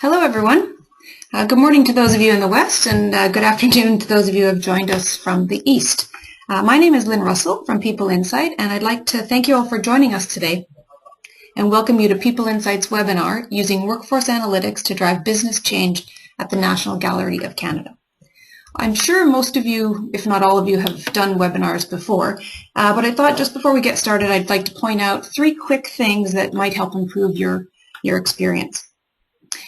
Hello, everyone. Good morning to those of you in the West, and good afternoon to those of you who have joined us from the East. My name is Lynn Russell from PeopleInsight, and I'd like to thank you all for joining us today and welcome you to PeopleInsight's webinar, Using Workforce Analytics to Drive Business Change at the National Gallery of Canada. I'm sure most of you, if not all of you, have done webinars before, but I thought just before we get started, I'd like to point out 3 quick things that might help improve your experience.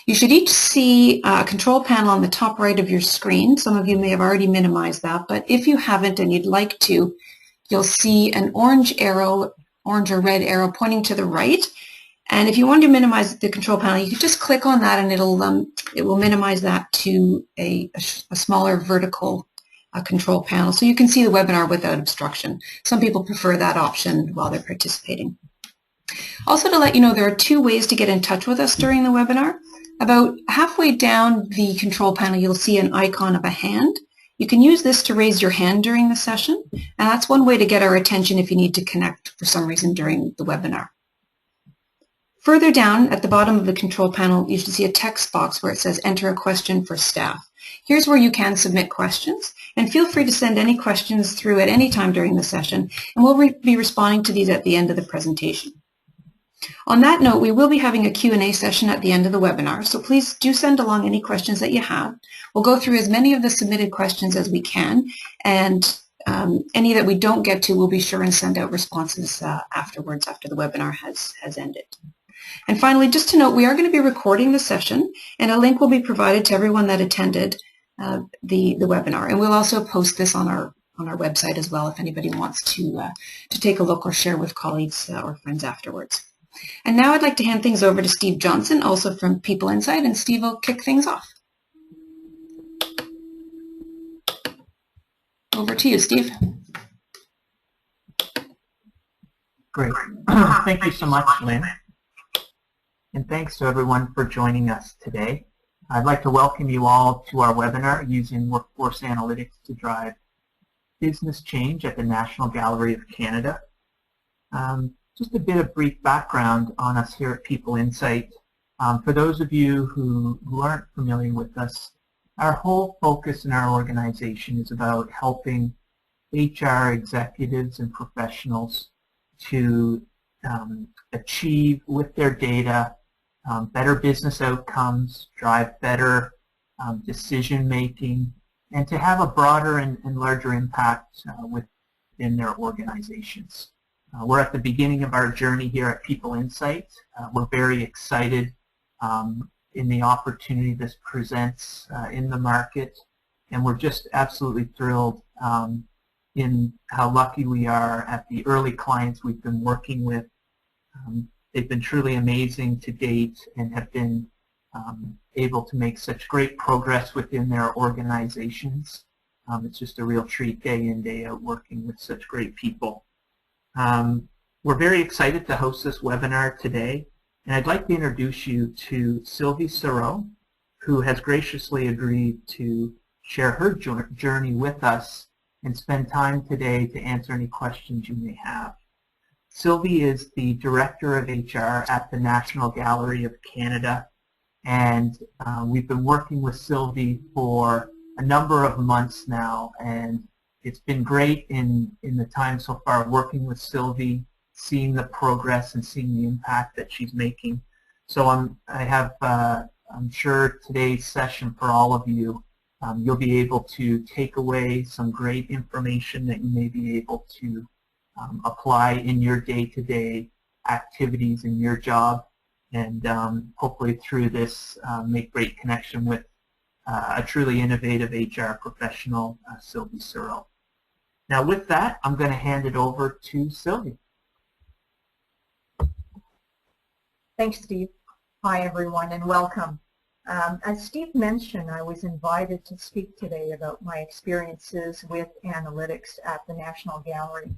You should each see a control panel on the top right of your screen. Some of you may have already minimized that, but if you haven't and you'd like to, you'll see an orange or red arrow pointing to the right. And if you want to minimize the control panel, you can just click on that and it will minimize that to a smaller vertical control panel so you can see the webinar without obstruction. Some people prefer that option while they're participating. Also, to let you know, there are 2 ways to get in touch with us during the webinar. About halfway down the control panel, you'll see an icon of a hand. You can use this to raise your hand during the session, and that's one way to get our attention if you need to connect for some reason during the webinar. Further down at the bottom of the control panel, you should see a text box where it says enter a question for staff. Here's where you can submit questions, and feel free to send any questions through at any time during the session, and we'll be responding to these at the end of the presentation. On that note, we will be having a Q&A session at the end of the webinar, so please do send along any questions that you have. We'll go through as many of the submitted questions as we can, and any that we don't get to, we'll be sure and send out responses afterwards, after the webinar has ended. And finally, just to note, we are going to be recording the session, and a link will be provided to everyone that attended the webinar. And we'll also post this on our website as well if anybody wants to take a look or share with colleagues or friends afterwards. And now I'd like to hand things over to Steve Johnson, also from PeopleInsight, and Steve will kick things off. Over to you, Steve. Great. Thank you so much, Lynn. And thanks to everyone for joining us today. I'd like to welcome you all to our webinar, Using Workforce Analytics to Drive Business Change at the National Gallery of Canada. Just a bit of brief background on us here at PeopleInsight. For those of you who aren't familiar with us, our whole focus in our organization is about helping HR executives and professionals to achieve with their data better business outcomes, drive better decision making, and to have a broader and larger impact within their organizations. We're at the beginning of our journey here at PeopleInsight. We're very excited in the opportunity this presents in the market, and we're just absolutely thrilled in how lucky we are at the early clients we've been working with. They've been truly amazing to date and have been able to make such great progress within their organizations. It's just a real treat day in, day out working with such great people. We're very excited to host this webinar today, and I'd like to introduce you to Sylvie Sarault, who has graciously agreed to share her journey with us and spend time today to answer any questions you may have. Sylvie is the Director of HR at the National Gallery of Canada, and we've been working with Sylvie for a number of months now, and it's been great in the time so far working with Sylvie, seeing the progress and seeing the impact that she's making. So I'm sure today's session for all of you, you'll be able to take away some great information that you may be able to apply in your day-to-day activities in your job, and hopefully through this make great connection with a truly innovative HR professional, Sylvie Sarault. Now with that, I'm going to hand it over to Sylvie. Thanks, Steve. Hi, everyone, and welcome. As Steve mentioned, I was invited to speak today about my experiences with analytics at the National Gallery.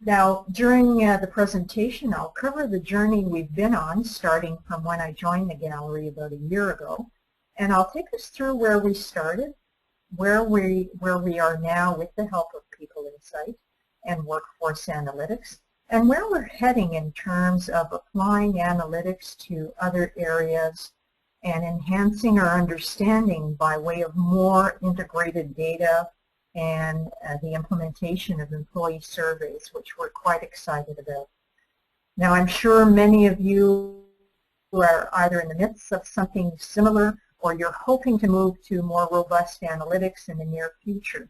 Now, during the presentation, I'll cover the journey we've been on, starting from when I joined the gallery about a year ago, and I'll take us through where we started, where we are now with the help of PeopleInsight and Workforce Analytics, and where we're heading in terms of applying analytics to other areas and enhancing our understanding by way of more integrated data and the implementation of employee surveys, which we're quite excited about. Now, I'm sure many of you are either in the midst of something similar or you're hoping to move to more robust analytics in the near future.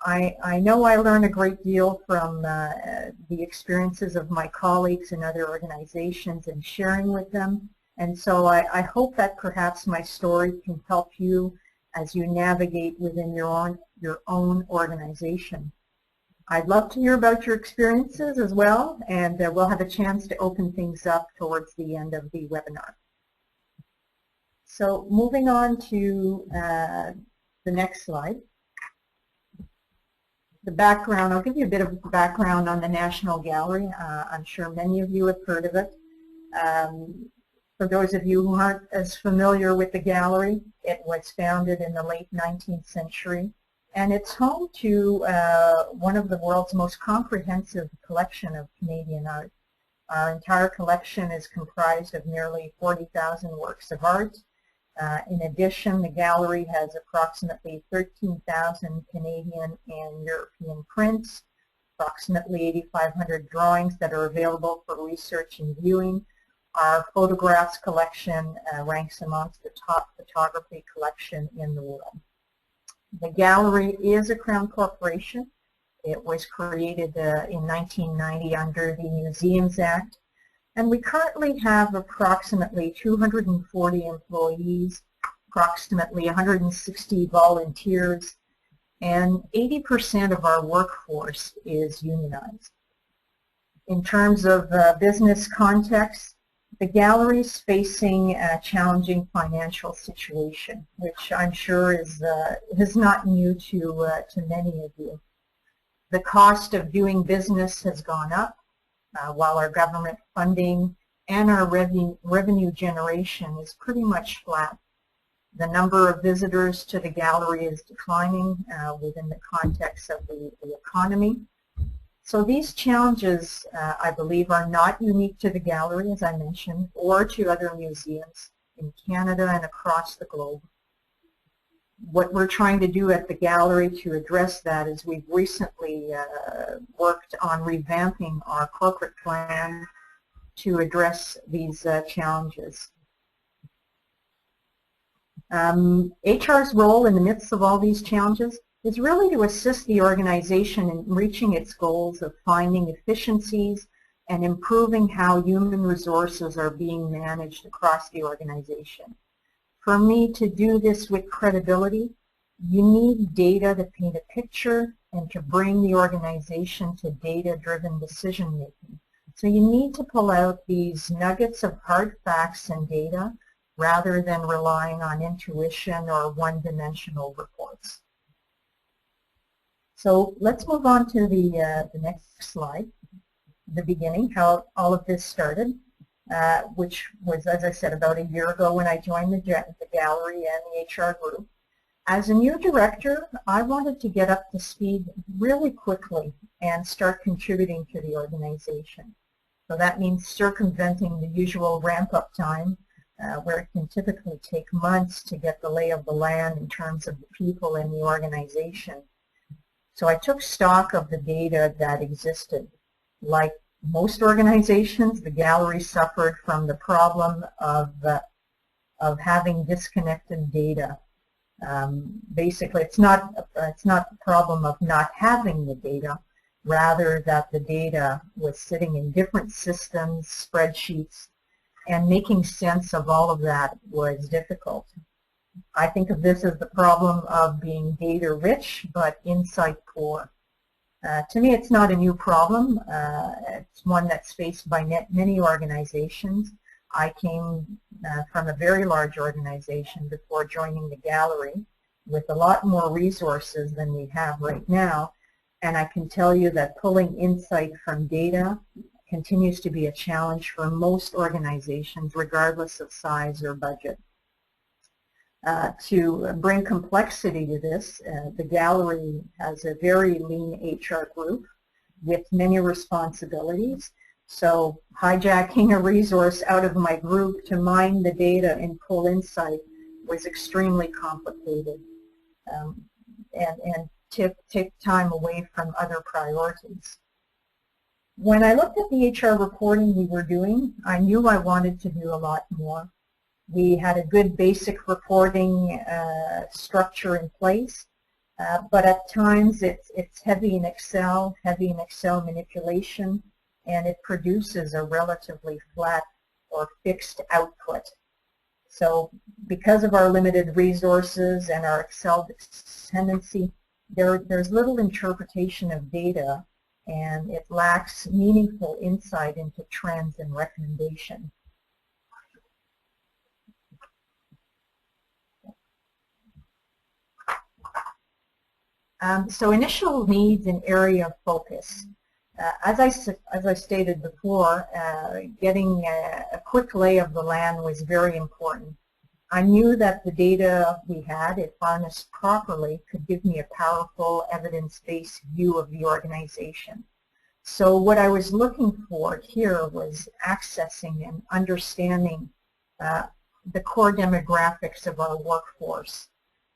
I know I learn a great deal from the experiences of my colleagues in other organizations and sharing with them, and so I hope that perhaps my story can help you as you navigate within your own organization. I'd love to hear about your experiences as well, and we'll have a chance to open things up towards the end of the webinar. So moving on to the next slide. The background, I'll give you a bit of background on the National Gallery. I'm sure many of you have heard of it. For those of you who aren't as familiar with the gallery, it was founded in the late 19th century, and it's home to one of the world's most comprehensive collection of Canadian art. Our entire collection is comprised of nearly 40,000 works of art. In addition, the gallery has approximately 13,000 Canadian and European prints, approximately 8,500 drawings that are available for research and viewing. Our photographs collection ranks amongst the top photography collection in the world. The gallery is a Crown corporation. It was created in 1990 under the Museums Act. And we currently have approximately 240 employees, approximately 160 volunteers, and 80% of our workforce is unionized. In terms of business context, the gallery is facing a challenging financial situation, which I'm sure is not new to many of you. The cost of doing business has gone up, while our government funding and our revenue generation is pretty much flat. The number of visitors to the gallery is declining within the context of the economy. So these challenges, I believe, are not unique to the gallery, as I mentioned, or to other museums in Canada and across the globe. What we're trying to do at the gallery to address that is we've recently worked on revamping our corporate plan to address these challenges. HR's role in the midst of all these challenges is really to assist the organization in reaching its goals of finding efficiencies and improving how human resources are being managed across the organization. For me to do this with credibility, you need data to paint a picture and to bring the organization to data-driven decision-making. So you need to pull out these nuggets of hard facts and data rather than relying on intuition or one-dimensional reports. So let's move on to the next slide, the beginning, how all of this started. Which was, as I said, about a year ago when I joined the gallery and the HR group. As a new director, I wanted to get up to speed really quickly and start contributing to the organization. So that means circumventing the usual ramp-up time, where it can typically take months to get the lay of the land in terms of the people in the organization. So I took stock of the data that existed. Like most organizations, the gallery suffered from the problem of having disconnected data. Basically, it's not the problem of not having the data, rather that the data was sitting in different systems, spreadsheets, and making sense of all of that was difficult. I think of this as the problem of being data rich but insight poor. To me, it's not a new problem. It's one that's faced by many organizations. I came from a very large organization before joining the gallery with a lot more resources than we have right now, and I can tell you that pulling insight from data continues to be a challenge for most organizations, regardless of size or budget. To bring complexity to this, the gallery has a very lean HR group with many responsibilities. So hijacking a resource out of my group to mine the data in PeopleInsight was extremely complicated and take time away from other priorities. When I looked at the HR reporting we were doing, I knew I wanted to do a lot more. We had a good basic reporting structure in place, but at times it's heavy in Excel manipulation, and it produces a relatively flat or fixed output. So because of our limited resources and our Excel dependency, there's little interpretation of data, and it lacks meaningful insight into trends and recommendation. So initial needs and area of focus. As I stated before, getting a quick lay of the land was very important. I knew that the data we had, if harnessed properly, could give me a powerful evidence-based view of the organization. So what I was looking for here was accessing and understanding the core demographics of our workforce,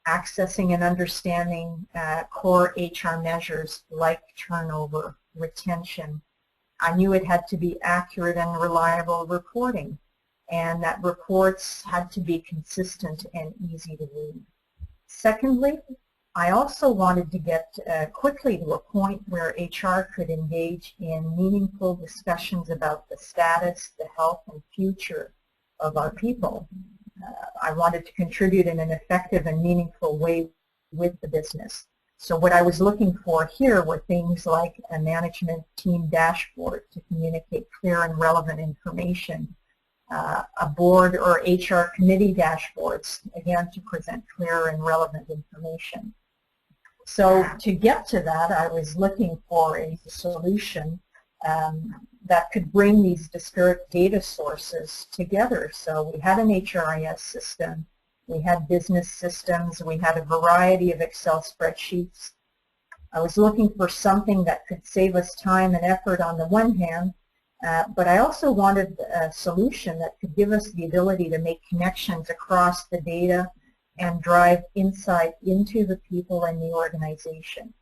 accessing and understanding core HR measures like turnover, retention. I knew it had to be accurate and reliable reporting, and that reports had to be consistent and easy to read. Secondly, I also wanted to get quickly to a point where HR could engage in meaningful discussions about the status, the health, and future of our people. I wanted to contribute in an effective and meaningful way with the business. So what I was looking for here were things like a management team dashboard to communicate clear and relevant information, a board or HR committee dashboards, again, to present clear and relevant information. So to get to that, I was looking for a solution that could bring these disparate data sources together. So we had an HRIS system, we had business systems, we had a variety of Excel spreadsheets. I was looking for something that could save us time and effort on the one hand, but I also wanted a solution that could give us the ability to make connections across the data and drive insight into the people and the organization.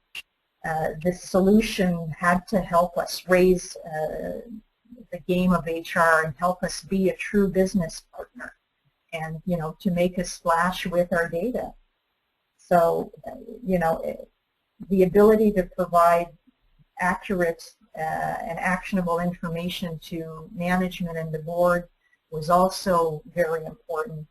This solution had to help us raise the game of HR and help us be a true business partner, and to make a splash with our data. So the ability to provide accurate and actionable information to management and the board was also very important.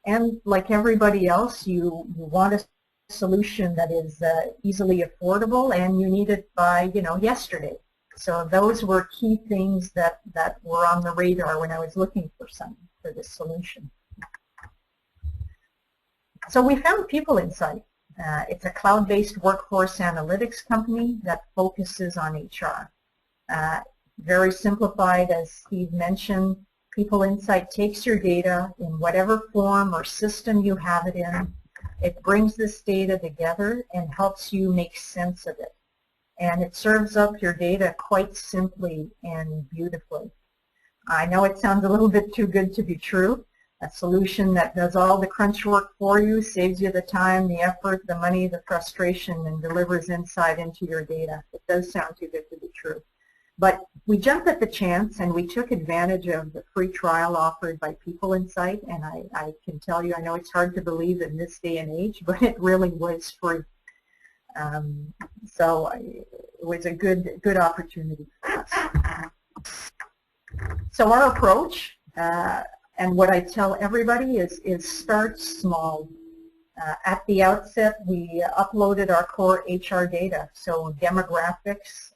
And like everybody else, you want a solution that is easily affordable, and you need it by yesterday. So those were key things that were on the radar when I was looking for this solution. So we found PeopleInsight. It's a cloud-based workforce analytics company that focuses on HR. Very simplified, as Steve mentioned, PeopleInsight takes your data in whatever form or system you have it in. It brings this data together and helps you make sense of it. And it serves up your data quite simply and beautifully. I know it sounds a little bit too good to be true. A solution that does all the crunch work for you, saves you the time, the effort, the money, the frustration, and delivers insight into your data. It does sound too good to be true. But we jumped at the chance and we took advantage of the free trial offered by PeopleInsight, and I can tell you, I know it's hard to believe in this day and age, but it really was free. So it was a good opportunity for us. So our approach, and what I tell everybody is start small. At the outset, we uploaded our core HR data, so demographics,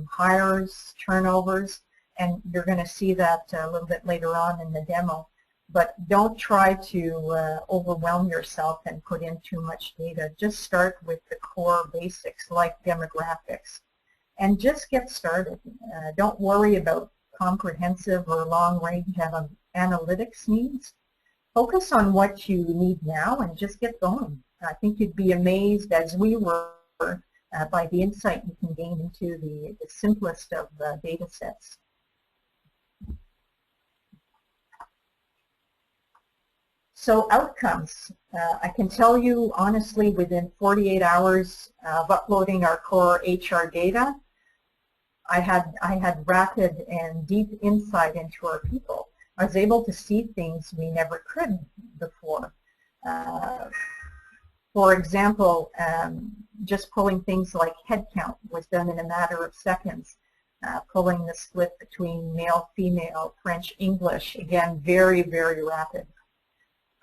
hires, turnovers, and you're going to see that a little bit later on in the demo. But don't try to overwhelm yourself and put in too much data. Just start with the core basics like demographics and just get started. Don't worry about comprehensive or long-range analytics needs. Focus on what you need now and just get going. I think you'd be amazed, as we were, by the insight you can gain into the simplest of data sets. So outcomes, I can tell you honestly within 48 hours of uploading our core HR data, I had rapid and deep insight into our people. I was able to see things we never could before. For example, just pulling things like headcount was done in a matter of seconds. Pulling the split between male, female, French, English, again, very, very rapid.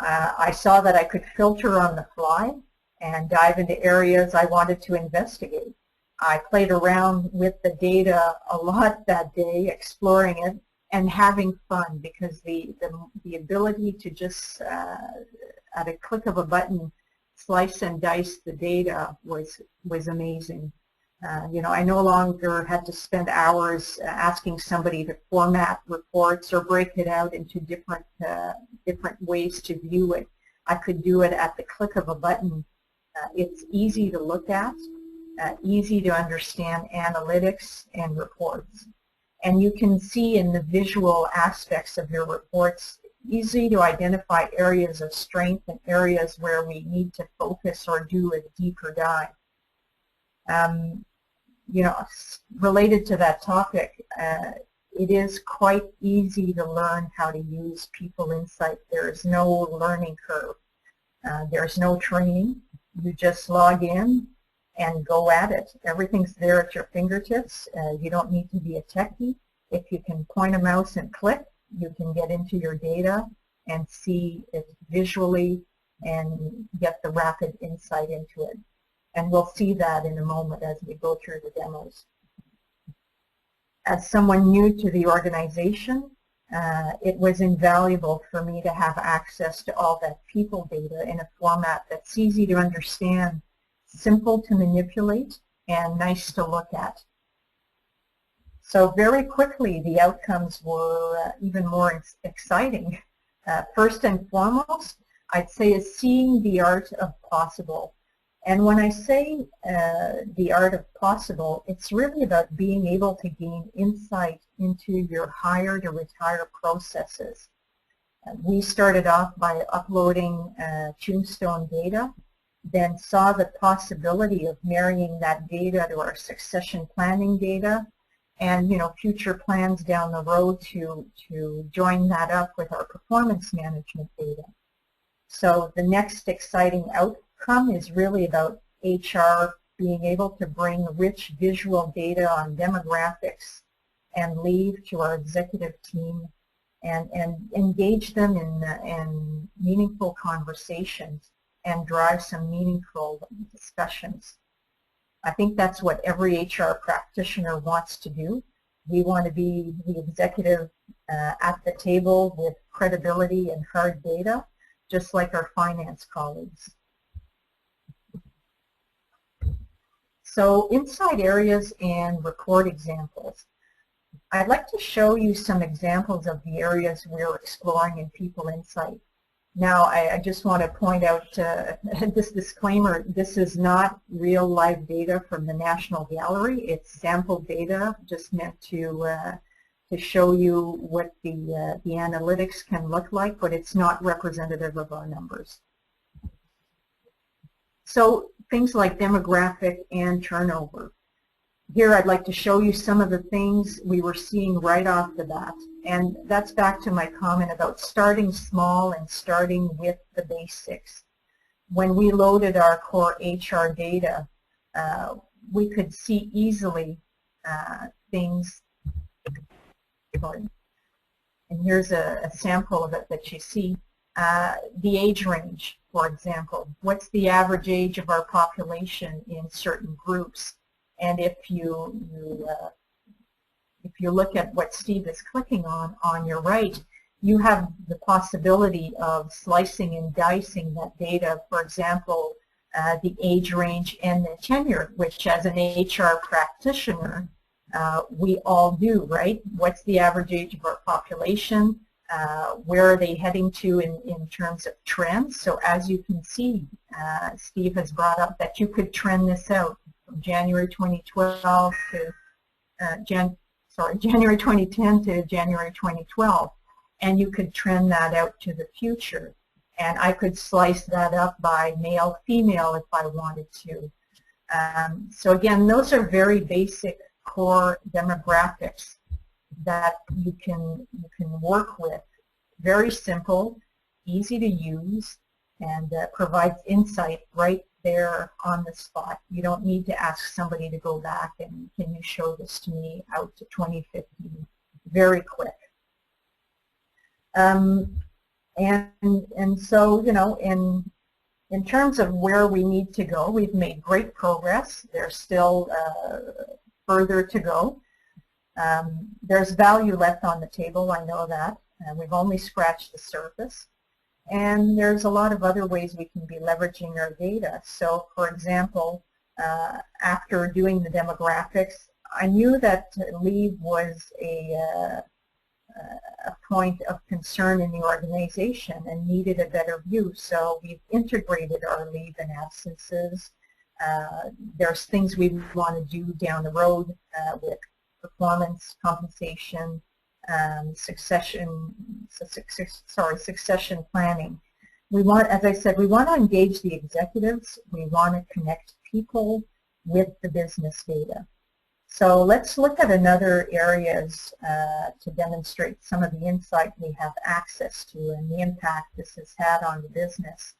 I saw that I could filter on the fly and dive into areas I wanted to investigate. I played around with the data a lot that day, exploring it and having fun, because the ability to just, at a click of a button, slice and dice the data was amazing. You know, I no longer had to spend hours asking somebody to format reports or break it out into different ways to view it. I could do it at the click of a button. It's easy to look at, easy to understand analytics and reports. And you can see in the visual aspects of your reports, easy to identify areas of strength and areas where we need to focus or do a deeper dive. You know, related to that topic, it is quite easy to learn how to use PeopleInsight. There is no learning curve. There's no training. You just log in and go at it. Everything's there at your fingertips. You don't need to be a techie. If you can point a mouse and click, you can get into your data and see it visually and get the rapid insight into it. And we'll see that in a moment as we go through the demos. As someone new to the organization, it was invaluable for me to have access to all that people data in a format that's easy to understand, simple to manipulate, and nice to look at. So very quickly, the outcomes were even more exciting. First and foremost, I'd say is seeing the art of possible. And when I say the art of possible, it's really about being able to gain insight into your hire to retire processes. We started off by uploading tombstone data, then saw the possibility of marrying that data to our succession planning data, and future plans down the road to join that up with our performance management data. So the next exciting outcome is really about HR being able to bring rich visual data on demographics and leave to our executive team and engage them in meaningful conversations and drive some meaningful discussions. I think that's what every HR practitioner wants to do. We want to be the executive at the table with credibility and hard data, just like our finance colleagues. So inside areas and report examples. I'd like to show you some examples of the areas we're exploring in PeopleInsight. Now, I just want to point out this disclaimer, this is not real live data from the National Gallery. It's sample data just meant to show you what the analytics can look like, but it's not representative of our numbers. So things like demographic and turnover. Here I'd like to show you some of the things we were seeing right off the bat. And that's back to my comment about starting small and starting with the basics. When we loaded our core HR data, we could see easily things. Sorry. And here's a sample of it that you see. The age range, for example. What's the average age of our population in certain groups? And if you look at what Steve is clicking on your right, you have the possibility of slicing and dicing that data. For example, the age range and the tenure, which as an HR practitioner, we all do, right? What's the average age of our population? Where are they heading to in terms of trends? So as you can see, Steve has brought up that you could trend this out from January 2012 to January 2010 to January 2012, and you could trend that out to the future. And I could slice that up by male, female if I wanted to. So again, those are very basic core demographics that you can work with. Very simple, easy to use, and provides insight right there on the spot. You don't need to ask somebody to go back and can you show this to me out to 2015. Very quick. And so, you know, in terms of where we need to go, we've made great progress. There's still further to go. There's value left on the table, I know that. We've only scratched the surface. And there's a lot of other ways we can be leveraging our data. So, for example, after doing the demographics, I knew that leave was a point of concern in the organization and needed a better view. So we've integrated our leave and absences. There's things we want to do down the road with performance, compensation, succession planning. We want, as I said, we want to engage the executives. We want to connect people with the business data. So let's look at another areas to demonstrate some of the insight we have access to and the impact this has had on the business.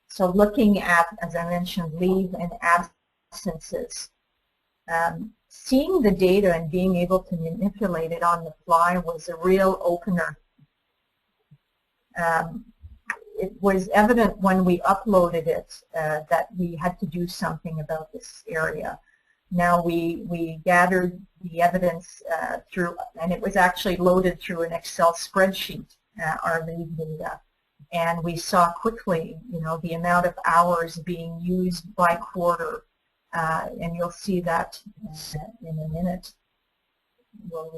So looking at, as I mentioned, leave and absences. Seeing the data and being able to manipulate it on the fly was a real opener. It was evident when we uploaded it that we had to do something about this area. Now we gathered the evidence through, and it was actually loaded through an Excel spreadsheet, our leave data. And we saw quickly, you know, the amount of hours being used by quarter. And you'll see that in a minute. We'll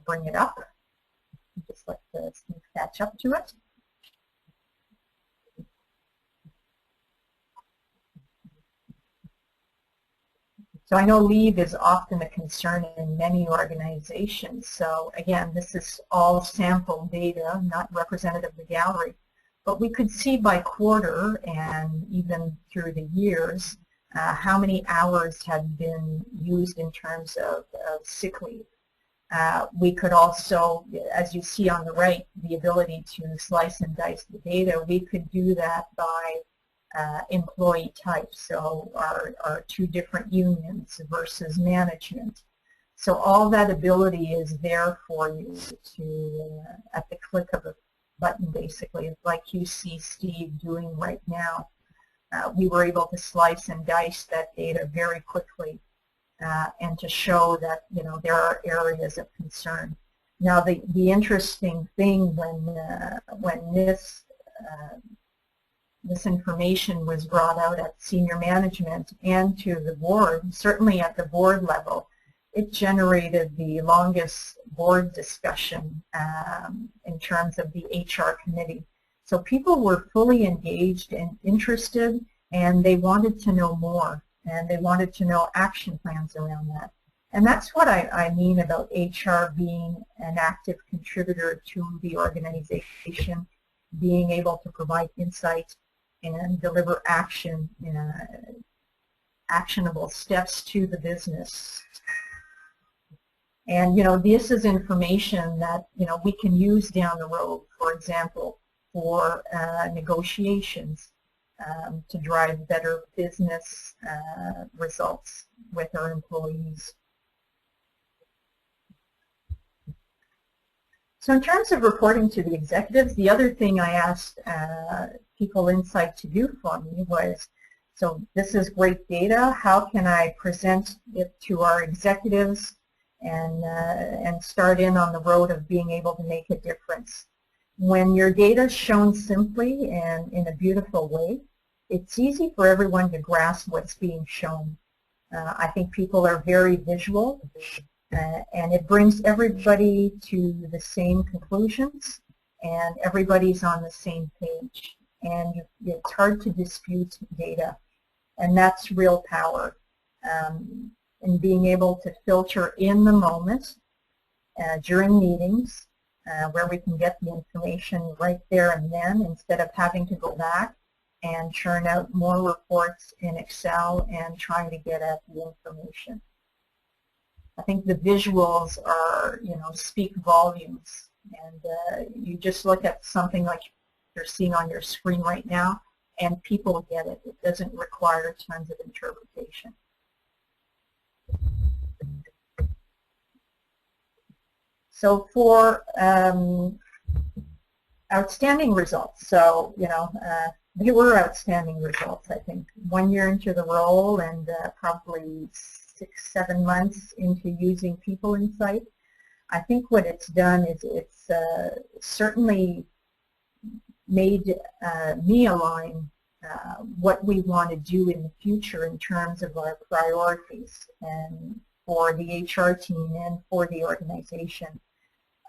bring it up. Just let the sneak catch up to it. So I know leave is often a concern in many organizations. So again, this is all sample data, not representative of the gallery. But we could see by quarter and even through the years how many hours had been used in terms of sick leave. We could also, as you see on the right, the ability to slice and dice the data. We could do that by employee type, so our two different unions versus management. So all that ability is there for you to, at the click of a button basically, like you see Steve doing right now. We were able to slice and dice that data very quickly and to show that, you know, there are areas of concern. Now the interesting thing when this information was brought out at senior management and to the board, certainly at the board level, it generated the longest board discussion in terms of the HR committee. So people were fully engaged and interested, and they wanted to know more, and they wanted to know action plans around that. And that's what I mean about HR being an active contributor to the organization, being able to provide insight and deliver action, actionable steps to the business. And, you know, this is information that, you know, we can use down the road, for example, for negotiations to drive better business results with our employees. So in terms of reporting to the executives, the other thing I asked PeopleInsight to do for me was, so this is great data, how can I present it to our executives and start in on the road of being able to make a difference? When your data is shown simply and in a beautiful way, it's easy for everyone to grasp what's being shown. I think people are very visual, and it brings everybody to the same conclusions, and everybody's on the same page. And it's hard to dispute data, and that's real power. And being able to filter in the moment during meetings, where we can get the information right there and then instead of having to go back and churn out more reports in Excel and trying to get at the information. I think the visuals are, speak volumes. And you just look at something like you're seeing on your screen right now, and people get it. It doesn't require tons of interpretation. So for outstanding results, so, they were outstanding results, I think. 1 year into the role and probably 6-7 months into using PeopleInsight, I think what it's done is it's certainly made me align what we want to do in the future in terms of our priorities and for the HR team and for the organization.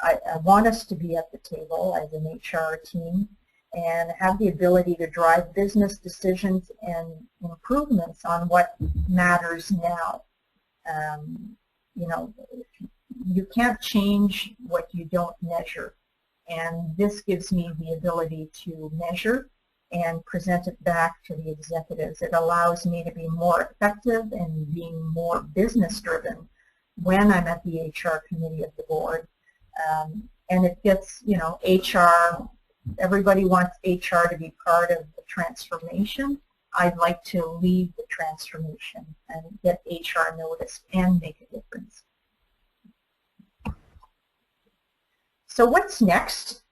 I want us to be at the table as an HR team and have the ability to drive business decisions and improvements on what matters now. You can't change what you don't measure, and this gives me the ability to measure and present it back to the executives. It allows me to be more effective and being more business driven when I'm at the HR committee of the board. And it gets, HR, everybody wants HR to be part of the transformation. I'd like to lead the transformation and get HR noticed and make a difference. So what's next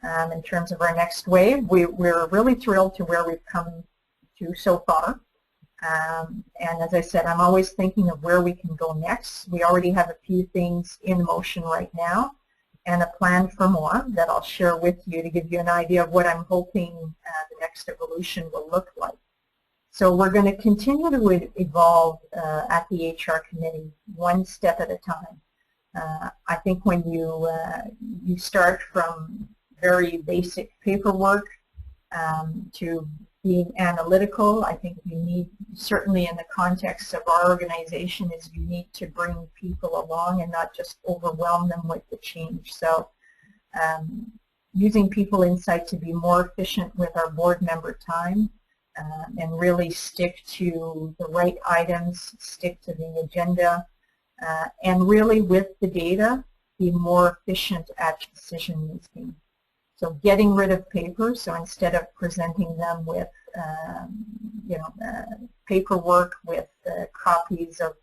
in terms of our next wave? We're really thrilled to where we've come to so far. And as I said, I'm always thinking of where we can go next. We already have a few things in motion right now and a plan for more that I'll share with you to give you an idea of what I'm hoping the next evolution will look like. So we're going to continue to evolve at the HR committee one step at a time. I think when you start from very basic paperwork to being analytical, I think you need, certainly in the context of our organization, is you need to bring people along and not just overwhelm them with the change. So using PeopleInsight to be more efficient with our board member time and really stick to the right items, stick to the agenda, and really with the data, be more efficient at decision making. So getting rid of paper, so instead of presenting them with, paperwork with copies of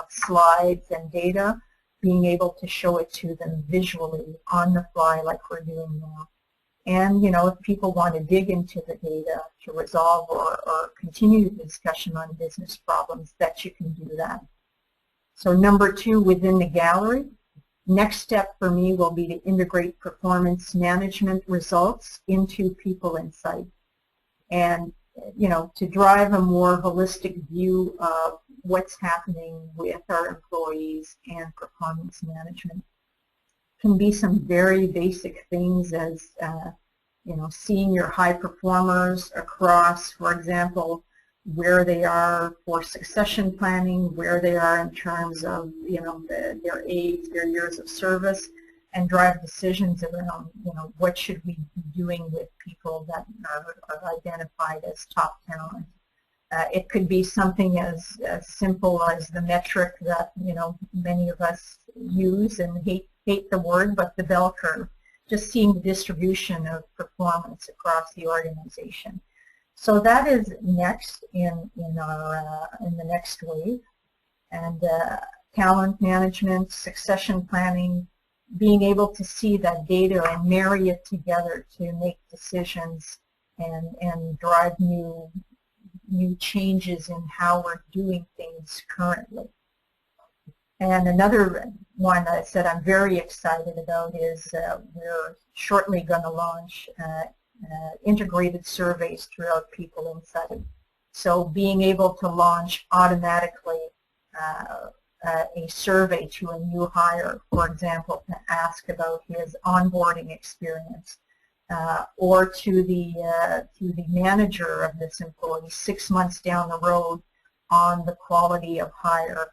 slides and data, being able to show it to them visually on the fly like we're doing now. And, if people want to dig into the data to resolve or continue the discussion on business problems, that you can do that. So number 2, within the gallery, next step for me will be to integrate performance management results into PeopleInsight and, to drive a more holistic view of what's happening with our employees and performance management. Can be some very basic things as, seeing your high performers across, for example, where they are for succession planning, where they are in terms of, their age, their years of service, and drive decisions around, what should we be doing with people that are identified as top talent. It could be something as simple as the metric that, many of us use and hate the word, but the bell curve, just seeing the distribution of performance across the organization. So that is next in the next wave, and talent management, succession planning, being able to see that data and marry it together to make decisions and drive new changes in how we're doing things currently. And another one that I said I'm very excited about is we're shortly going to launch integrated surveys throughout PeopleInsight. So being able to launch automatically a survey to a new hire, for example, to ask about his onboarding experience, or to the manager of this employee 6 months down the road on the quality of hire,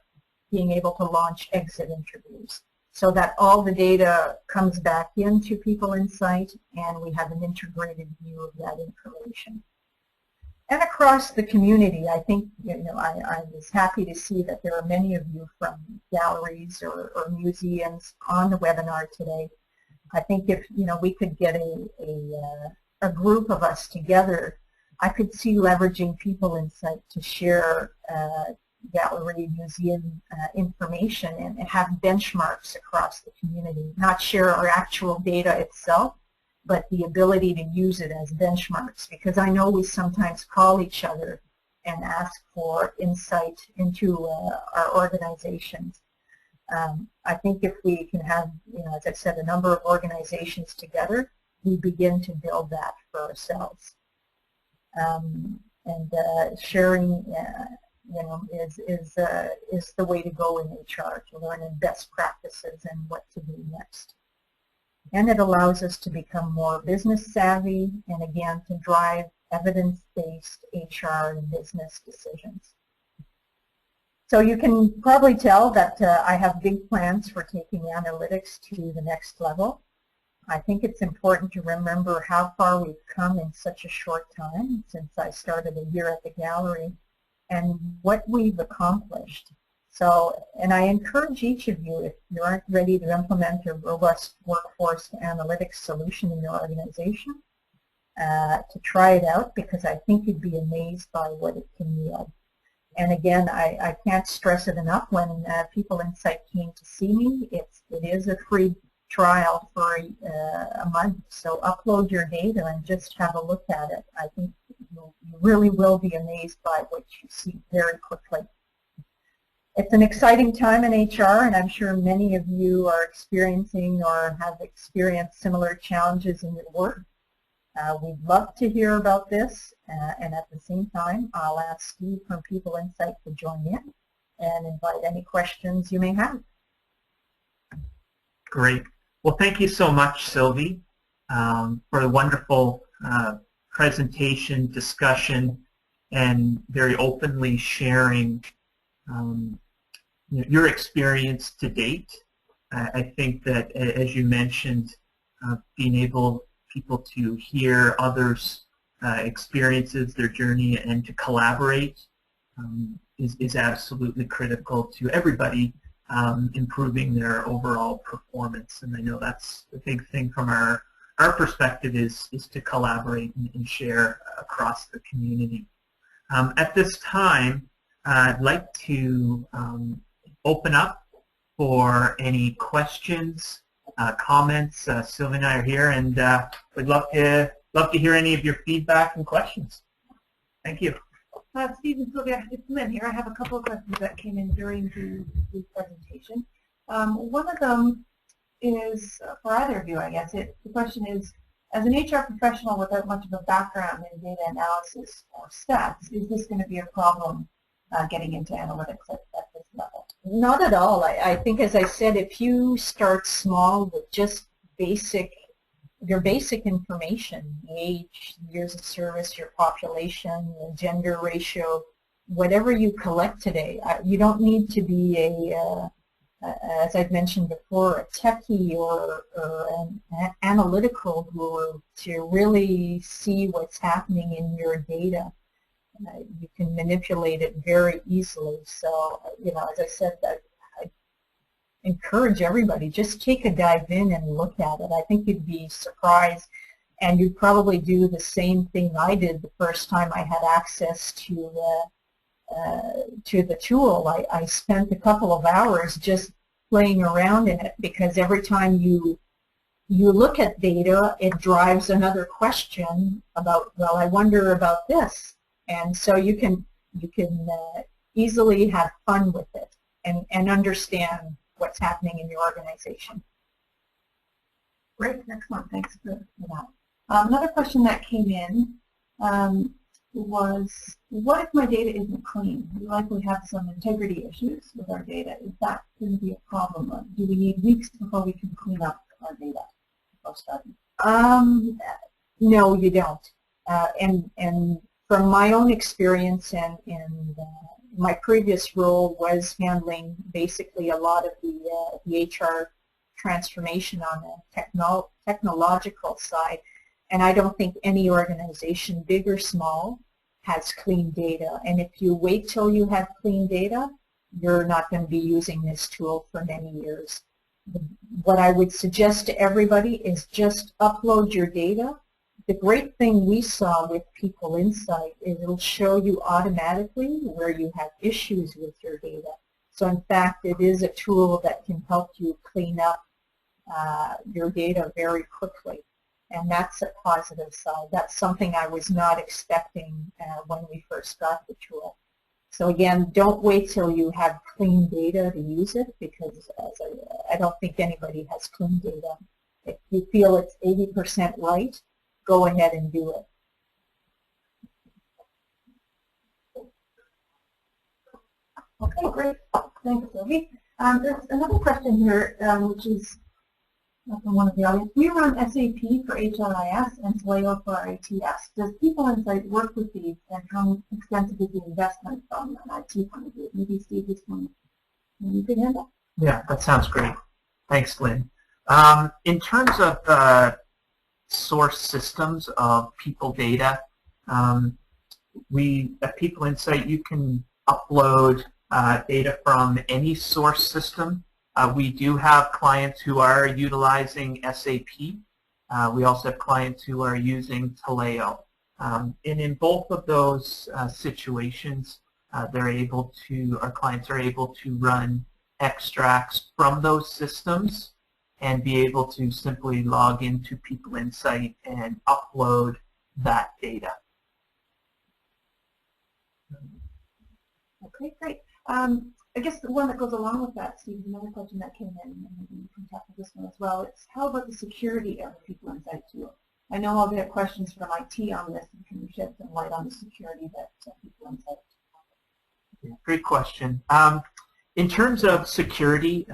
being able to launch exit interviews. so that all the data comes back into PeopleInsight and we have an integrated view of that information. And across the community, I think, I was happy to see that there are many of you from galleries or museums on the webinar today. I think if, we could get a group of us together, I could see leveraging PeopleInsight to share gallery, museum information and have benchmarks across the community, not share our actual data itself, but the ability to use it as benchmarks, because I know we sometimes call each other and ask for insight into our organizations. I think if we can have, as I said, a number of organizations together, we begin to build that for ourselves. Sharing, is the way to go in HR, to learn in best practices and what to do next. And it allows us to become more business savvy and, again, to drive evidence-based HR and business decisions. So you can probably tell that I have big plans for taking analytics to the next level. I think it's important to remember how far we've come in such a short time since I started a year at the gallery and what we've accomplished. So, and I encourage each of you, if you aren't ready to implement a robust workforce analytics solution in your organization, to try it out, because I think you'd be amazed by what it can yield. And again, I can't stress it enough. When PeopleInsight came to see me, it is a free trial for a month. So upload your data and just have a look at it. I think you really will be amazed by what you see very quickly. It's an exciting time in HR, and I'm sure many of you are experiencing or have experienced similar challenges in your work. We'd love to hear about this, and at the same time, I'll ask Steve from PeopleInsight to join in and invite any questions you may have. Great. Well, thank you so much, Sylvie, for a wonderful presentation, discussion, and very openly sharing your experience to date. I think that, as you mentioned, being able people to hear others' experiences, their journey, and to collaborate is absolutely critical to everybody improving their overall performance. And I know that's the big thing from our perspective is to collaborate and share across the community. At this time, I'd like to open up for any questions, comments. Sylvie and I are here, and we'd love to hear any of your feedback and questions. Thank you. Steve and Sylvia, it's Lynn here. I have a couple of questions that came in during the presentation. One of them is for either of you, I guess. The question is, as an HR professional without much of a background in data analysis or stats, is this going to be a problem getting into analytics at this level? Not at all. I think, as I said, if you start small with just your basic information, age, years of service, your population, your gender ratio, whatever you collect today, you don't need to be as I've mentioned before, a techie or an analytical guru to really see what's happening in your data. You can manipulate it very easily. So, as I said, I encourage everybody, just take a dive in and look at it. I think you'd be surprised, and you'd probably do the same thing I did the first time I had access to the tool. I spent a couple of hours just playing around in it, because every time you look at data, it drives another question about, well, I wonder about this. And so you can easily have fun with it and understand what's happening in your organization. Great, excellent. Thanks for that. Another question that came in was, what if my data isn't clean? We likely have some integrity issues with our data. Is that going to be a problem? Do we need weeks before we can clean up our data? No, you don't. And from my own experience, and my previous role was handling basically a lot of the HR transformation on the technological side, and I don't think any organization, big or small, has clean data. And if you wait till you have clean data, you're not going to be using this tool for many years. What I would suggest to everybody is just upload your data. The great thing we saw with PeopleInsight is it'll show you automatically where you have issues with your data. So in fact, it is a tool that can help you clean up your data very quickly. And that's a positive side. That's something I was not expecting when we first got the tool. So again, don't wait till you have clean data to use it, because I don't think anybody has clean data. If you feel it's 80% right, go ahead and do it. Okay, great. Thanks, Sylvie. There's another question here, which is from one of the audience. We run SAP for HRIS and Sarault for our ATS. Does PeopleInsight work with these, and how extensive is the investment from an IT point of view? Maybe Steve, this one you could handle. Yeah, that sounds great. Thanks, Lynn. In terms of source systems of people data, we at PeopleInsight, you can upload data from any source system. We do have clients who are utilizing SAP. We also have clients who are using Taleo. And in both of those situations, our clients are able to run extracts from those systems and be able to simply log into PeopleInsight and upload that data. Okay, great. I guess the one that goes along with that, Steve, another question that came in, and maybe you can tackle this one as well. It's how about the security of the PeopleInsight tool? I know I'll get questions from IT on this, and can you shed some light on the security that PeopleInsight? Yeah, great question. In terms of security,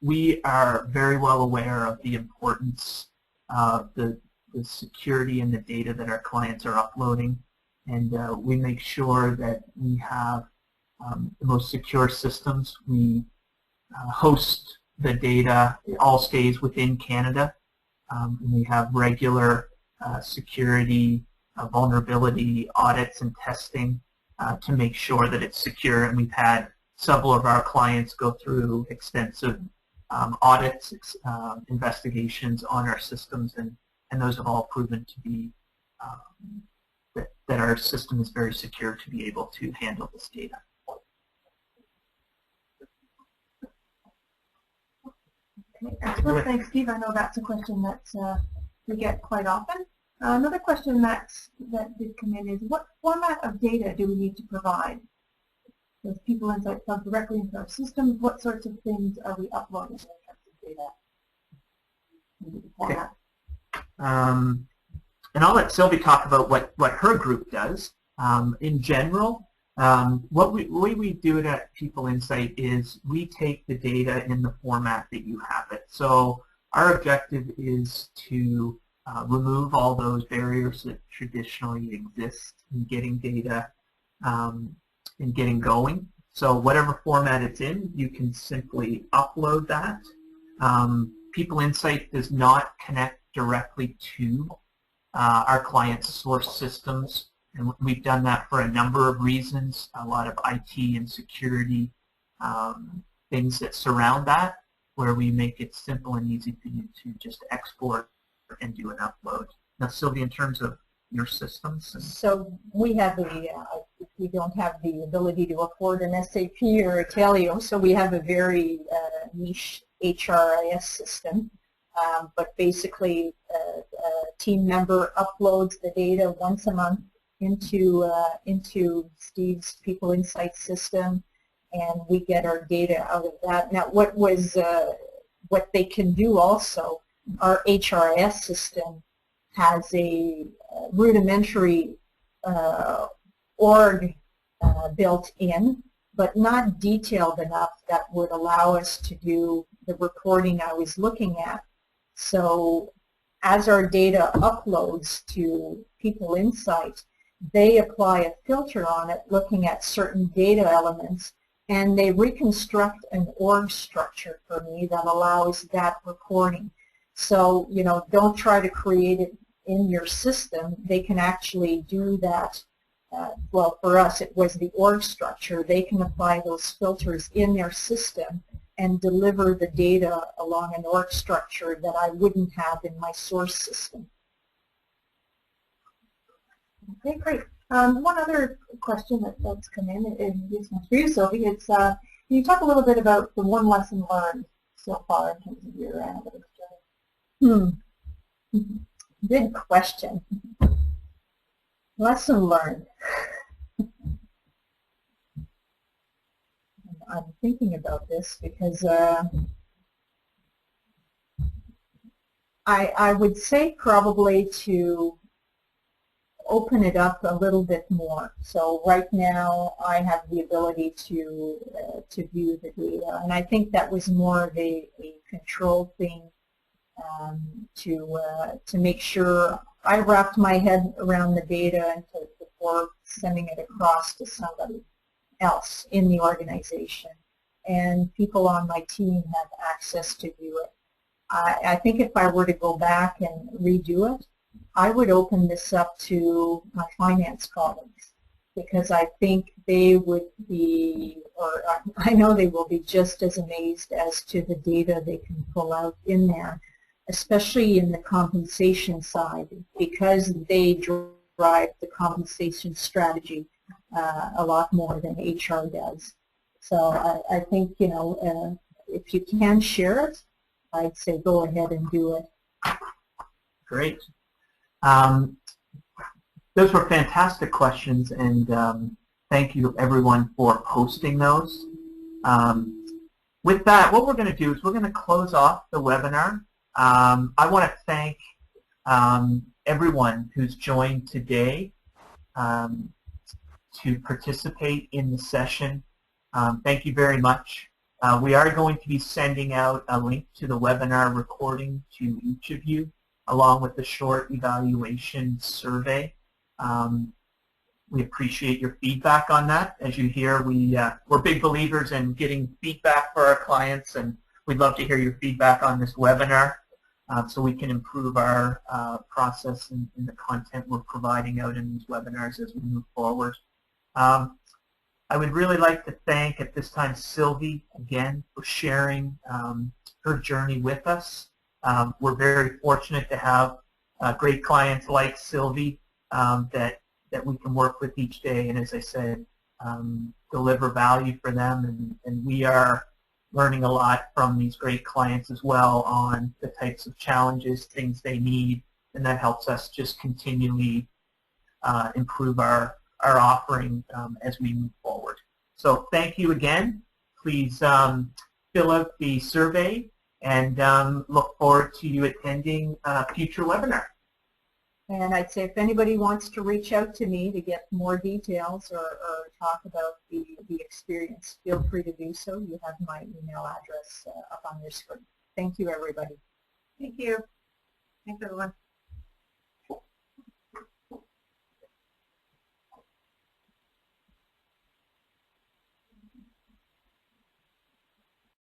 we are very well aware of the importance of the security and the data that our clients are uploading, and we make sure that we have the most secure systems. We host the data. It all stays within Canada. And we have regular security, vulnerability audits and testing to make sure that it's secure. And we've had several of our clients go through extensive audits, investigations on our systems, and those have all proven to be that our system is very secure to be able to handle this data. Okay, excellent. Thanks, Steve. I know that's a question that we get quite often. Another question that did come in is, what format of data do we need to provide? Does PeopleInsight plug directly into our systems? What sorts of things are we uploading in terms of data? Okay. And I'll let Sylvie talk about what her group does. In general, the way we do it at PeopleInsight is we take the data in the format that you have it. So our objective is to remove all those barriers that traditionally exist in getting data and getting going. So whatever format it's in, you can simply upload that. PeopleInsight does not connect directly to our clients' source systems, and we've done that for a number of reasons, a lot of IT and security things that surround that, where we make it simple and easy for you to just export and do an upload. Now, Sylvie, in terms of your systems? So we have we don't have the ability to afford an SAP or a Taleo, so we have a very niche HRIS system. But basically, a team member uploads the data once a month into Steve's PeopleInsight system, and we get our data out of that. Now, what they can do also, our HRIS system has a rudimentary org built in, but not detailed enough that would allow us to do the reporting I was looking at. So as our data uploads to PeopleInsight, they apply a filter on it looking at certain data elements, and they reconstruct an org structure for me that allows that reporting. So, you know, don't try to create it in your system. They can actually do that. Well, for us, it was the org structure. They can apply those filters in their system and deliver the data along an org structure that I wouldn't have in my source system. Okay, great. One other question that's come in, and this one's for you, Sylvie. It's, can you talk a little bit about the one lesson learned so far in terms of your analytics journey? Good question. Lesson learned. I'm thinking about this because I would say probably to open it up a little bit more. So right now I have the ability to view the data, and I think that was more of a control thing to make sure I wrapped my head around the data and before sending it across to somebody else in the organization. And people on my team have access to view it. I think if I were to go back and redo it, I would open this up to my finance colleagues, because I think they would be, or I know they will be just as amazed as to the data they can pull out in there, especially in the compensation side, because they drive the compensation strategy a lot more than HR does. So I think, you know, if you can share it, I'd say go ahead and do it. Great. Those were fantastic questions, and thank you everyone for posting those. With that, what we're going to do is we're going to close off the webinar. I want to thank everyone who's joined today to participate in the session. Thank you very much. We are going to be sending out a link to the webinar recording to each of you, along with the short evaluation survey. We appreciate your feedback on that. As you hear, we're big believers in getting feedback for our clients, and we'd love to hear your feedback on this webinar so we can improve our process and the content we're providing out in these webinars as we move forward. I would really like to thank at this time Sylvie again for sharing her journey with us. We're very fortunate to have great clients like Sylvie that we can work with each day, and as I said, deliver value for them, and we are learning a lot from these great clients as well on the types of challenges, things they need, and that helps us just continually improve our offering as we move forward. So thank you again. Please fill out the survey, and look forward to you attending a future webinar. And I'd say if anybody wants to reach out to me to get more details or talk about the experience, feel free to do so. You have my email address up on your screen. Thank you, everybody. Thank you. Thanks, everyone.